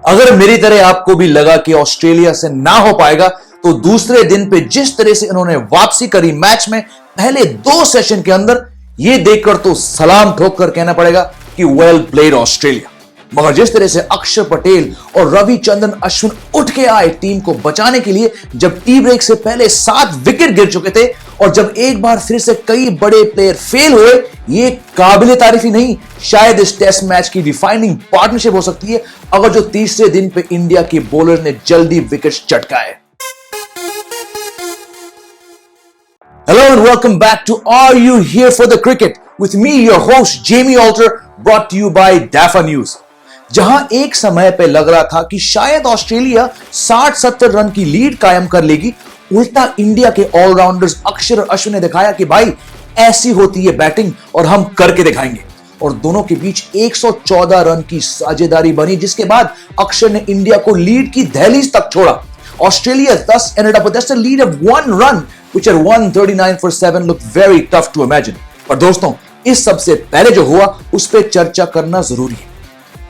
अगर मेरी तरह आपको भी लगा कि ऑस्ट्रेलिया से ना हो पाएगा, तो दूसरे दिन पे जिस तरह से इन्होंने वापसी करी मैच में पहले 2 सेशन के अंदर, ये देखकर तो सलाम ठोक कर कहना पड़ेगा कि वेल प्लेड ऑस्ट्रेलिया। मगर जिस तरह से अक्षर पटेल और रविचंद्रन अश्विन उठ के आए टीम को बचाने के लिए, जब टी ब्रेक से पहले 7 विकेट गिर चुके थे और जब एक बार फिर से कई बड़े प्लेयर फेल हुए, ये काबिले तारीफ ही नहीं, शायद इस टेस्ट मैच की डिफाइनिंग पार्टनरशिप हो सकती है अगर जो तीसरे दिन पे इंडिया के बॉलर ने जल्दी wicket चटकाए। Hello and welcome back to Are You Here for the Cricket with me, your host Jamie Alter, brought to you by DAFA News। जहां एक समय पे लग रहा था कि शायद ऑस्ट्रेलिया 60-70 रन की लीड कायम कर लेगी, उल्टा इंडिया के ऑलराउंडर्स अक्षर और अश्विन ने दिखाया कि भाई ऐसी होती है बैटिंग और हम करके दिखाएंगे। और दोनों के बीच 114 रन की साझेदारी बनी, जिसके बाद अक्षर ने इंडिया को लीड की दहलीज तक छोड़ा। Australia thus ended up with just a lead of 1 run, which at 139 for 7 looked very tough to imagine। पर दोस्तों, इस सबसे पहले जो हुआ उस पर चर्चा करना जरूरी है।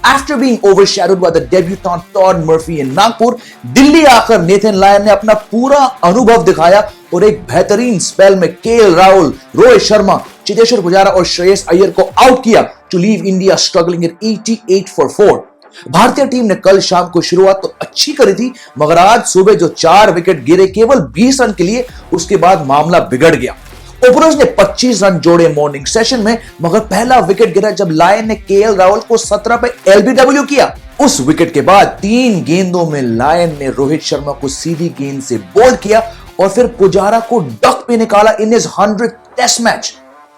After being overshadowed by the debutant Todd Murphy in Nagpur, Delhi आकर नेथन लायन ने अपना पूरा अनुभव दिखाया और एक बेहतरीन स्पेल में केएल राहुल, रोहित शर्मा, चेतेश्वर पुजारा और श्रेयस अय्यर को आउट किया to leave India struggling at 88 for 4। भारतीय टीम ने कल शाम को शुरुआत तो अच्छी करी थी, मगर आज सुबह जो 4 विकेट गिरे केवल 20 रन के लिए, उसके बाद मामला बिगड़ गया। ओपनर्स ने 25 रन जोड़े मॉर्निंग सेशन में, मगर पहला विकेट गिरा जब लायन ने केएल राहुल को 17 पे एलबीडब्ल्यू किया। उस विकेट के बाद 3 गेंदों में लायन ने रोहित शर्मा को सीधी गेंद से बोल्ड किया और फिर पुजारा को डक पे निकाला in his 100th test match.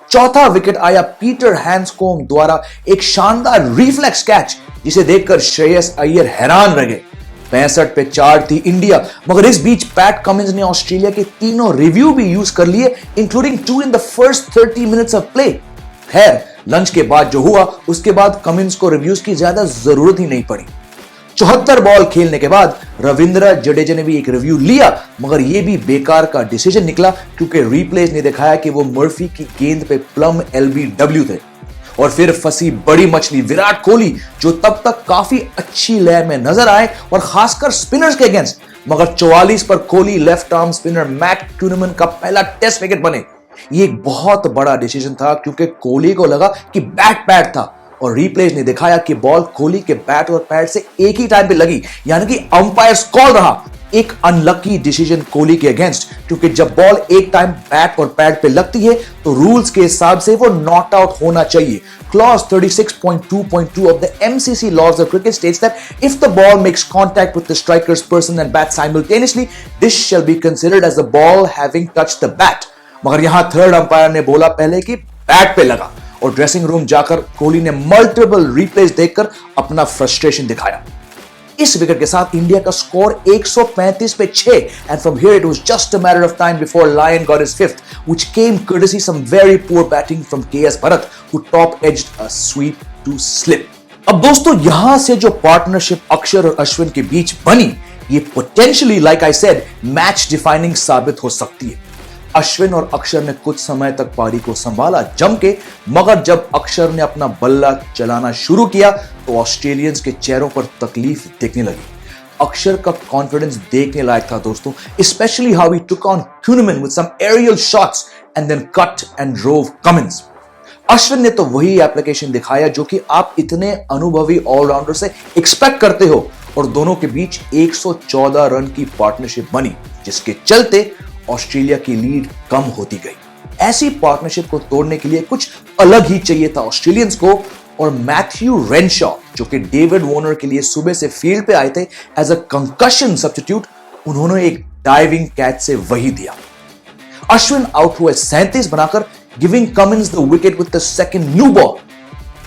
चौथा विकेट आया पीटर हैंड्सकॉम्ब द्वारा एक शानदार रिफ्लेक्स कैच, जिसे देखकर श्रेयस अय्यर हैरान रह गए। 65 पे 4 थी इंडिया, मगर इस बीच पैट कमिंस ने ऑस्ट्रेलिया के तीनों रिव्यू भी यूज कर लिए, including 2 in the first 30 minutes of play. खैर, लंच के बाद जो हुआ उसके बाद कमिंस को रिव्यूज की ज्यादा जरूरत ही नहीं पड़ी। 74 बॉल खेलने के बाद रविंद्र जडेजा ने भी एक रिव्यू लिया, मगर यह भी बेकार का डिसीजन निकला क्योंकि रिप्लेस ने दिखाया कि वो मर्फी की गेंद पे प्लम एलबीडब्ल्यू थे। और फिर फंसी बड़ी मछली विराट कोहली, जो तब तक काफी अच्छी लय में नजर आए और खासकर स्पिनर्स के अगेंस्ट, मगर 44 पर Kohli left arm spinner mat Kuhnemann का पहला टेस्ट विकेट बने। ये एक बहुत बड़ा डिसीजन था क्योंकि कोहली को लगा कि बैट पैड था और रिप्लेस ने दिखाया कि बॉल कोहली के बैट और पैड से एक ही टाइम पे लगी, यानी कि अंपायर्स कॉल रहा। एक अनलकी डिसीजन कोहली के अगेंस्ट, क्योंकि जब बॉल एक टाइम बैट और पैड पे लगती है तो रूल्स के हिसाब से वो नॉट आउट होना चाहिए। Clause 36.2.2 of the MCC laws of cricket states that if the ball makes contact with the striker's person and bat simultaneously, this shall be considered as the ball having touched the bat। मगर यहां third umpire ने बोला पहले कि bat पे लगा, और dressing room जाकर कोहली ने मल्टीपल रिप्लेस देखकर अपना फ्रस्ट्रेशन दिखाया। इस विकेट के साथ इंडिया का स्कोर 135 पे 6, and from here it was just a matter of time before Lion got his 5th, which came courtesy some very poor batting from KS Bharat, who top-edged a sweep to slip। अब दोस्तों, यहां से जो partnership अक्षर और अश्विन के बीच बनी, ये potentially like I said match defining साबित हो सकती है। अश्विन और अक्षर ने कुछ समय तक पारी को संभाला जम के, मगर जब अक्षर ने अपना बल्ला चलाना शुरू किया तो ऑस्ट्रेलियंस के चेहरों पर तकलीफ दिखने लगी। अक्षर का कॉन्फिडेंस देखने लायक था दोस्तों, specially how he took on Kuhnemann with some aerial shots and then cut and drove Cummins. Ashwin ने तो वही एप्लीकेशन दिखाया जो कि आप इतने अनुभवी ऑलराउंडर से एक्सपेक्ट करते हो, और दोनों के बीच 114 रन की पार्टनरशिप बनी, जिसके चलते ऑस्ट्रेलिया की लीड कम होती गई। ऐसी पार्टनरशिप को तोड़ने के लिए कुछ अलग ही चाहिए था ऑस्ट्रेलियंस को, और मैथ्यू रेनशॉ, जो कि डेविड वार्नर के लिए सुबह से फील्ड पे आए थे एज अ कंकशन सब्स्टिट्यूट, उन्होंने एक डाइविंग कैच से वही दिया। अश्विन आउट हुए 37 बनाकर, giving Cummins the wicket with the second new ball.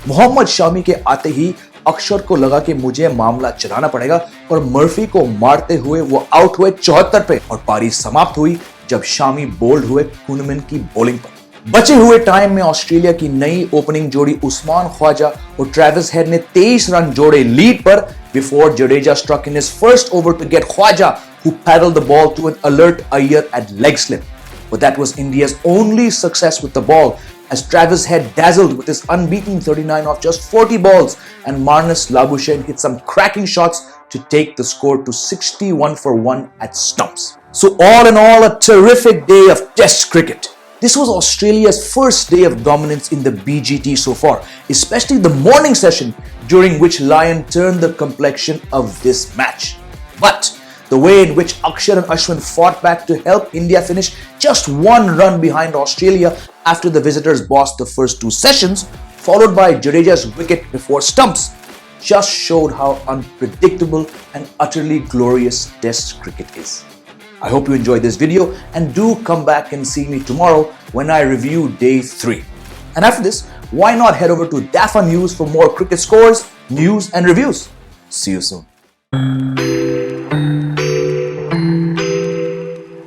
Mohammed Shami के आते ही अक्षर को लगा कि मुझे मामला चलाना पड़ेगा, और मर्फी को मारते हुए वो आउट हुए 74 पे, और पारी समाप्त हुई जब शामी बोल्ड हुए क्यूनमैन की बॉलिंग पर। बचे हुए टाइम में ऑस्ट्रेलिया की नई ओपनिंग जोड़ी उस्मान ख्वाजा और ट्रेविस हेड ने 23 रन जोड़े लीड पर, before Jadeja struck in his first over to get Khawaja, who paddled the ball to an alert Iyer at leg slip. But that was India's only success with the ball, as Travis Head dazzled with his unbeaten 39 off just 40 balls, and Marnus Labuschagne hit some cracking shots to take the score to 61 for 1 at stumps. So all in all, a terrific day of Test cricket. This was Australia's first day of dominance in the BGT so far, especially the morning session, during which Lyon turned the complexion of this match. But the way in which Akshar and Ashwin fought back to help India finish just 1 run behind Australia after the visitors bossed the first 2 sessions, followed by Jadeja's wicket before stumps, just showed how unpredictable and utterly glorious Test cricket is. I hope you enjoyed this video, and do come back and see me tomorrow when I review day 3. And after this, why not head over to DAFA News for more cricket scores, news and reviews. See you soon.